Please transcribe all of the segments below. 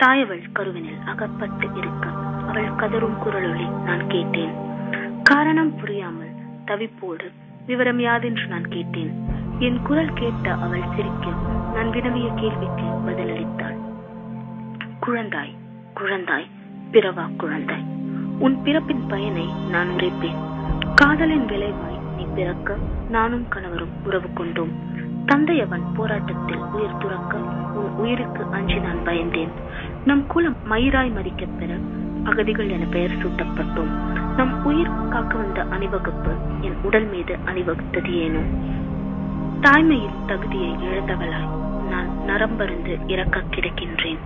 தாயவள் கருவினில் அகப்பட்டு இருக்க அவள் கதரும் குரலொலி நான் கேட்டேன். காரணம் புரியாமல் தவிப்போடு விவரம் யாதென்று நான் கேட்டேன். என் குரல் கேட்ட அவள் சிரிக்க நான் வினவிய கேள்விக்கு பதிலளித்தாள். குழந்தாய், குழந்தாய், பிறவா குழந்தாய், உன் பிறப்பின் பயனை நான் உரைப்பேன். காதலின் விளைவாய் நீ பிறக்க நானும் கணவரும் உறவு கொண்டோம். தந்தையவன் போராட்டத்தில் உயிர் துறக்க உன் உயிருக்கு அஞ்சி நான் பயந்தேன். நம் குலம் மயிராய் மதிக்கப் பெற அகதிகள் என பெயர் சூட்டப்பட்டோம். நம் உயிர் காக்க வந்த அணிவகுப்பு என் உடல் மீது அணிவகுத்தது ஏனோ. தாய்மையில் தகுதியை இழந்தவளாய் நான் நரம்பருந்து இறக்க கிடக்கின்றேன்.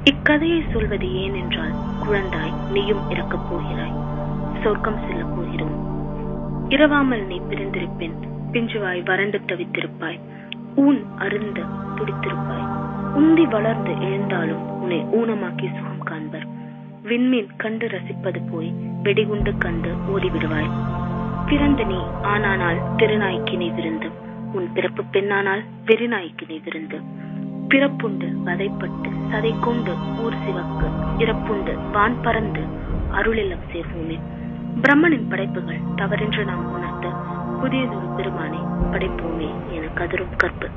இக்கதையை சொல்வது ஏன் என்றால், குழந்தாய், நீயும் இறக்கப் போகிறாய். சொர்க்கம் செல்ல போகிறோம். இரவாமல் நீ பிரிந்திருப்பேன். பிஞ்சுவாய் வறண்டு தவித்திருப்பாய். ஊன் அருந்த துடித்திருப்பாய். உந்தி வளர்ந்து எழுந்தாலும் உன்னை ஊனமாக்கி சுகம் காண்பர். விண்மீன் கண்டு ரசிப்பது போய் வெடிகுண்டு கண்டு ஓடிவிடுவாய். பிறந்த நீ ஆனானால் திருநாய்க்கு நீ விருந்து. உன் பிறப்பு பெண்ணானால் வெறிநாய்க்கு நீ விருந்து. பிறப்புண்டு வதைப்பட்டு சதை கொண்டு ஊர் சிவக்க, இறப்புண்டு வான் பறந்து அருளிலம் சேர்வோமே. பிரம்மனின் படைப்புகள் தவறென்று நாம் உணர்த்த புதியதொரு பெருமானை படைப்போமே என கதரும் கற்பு.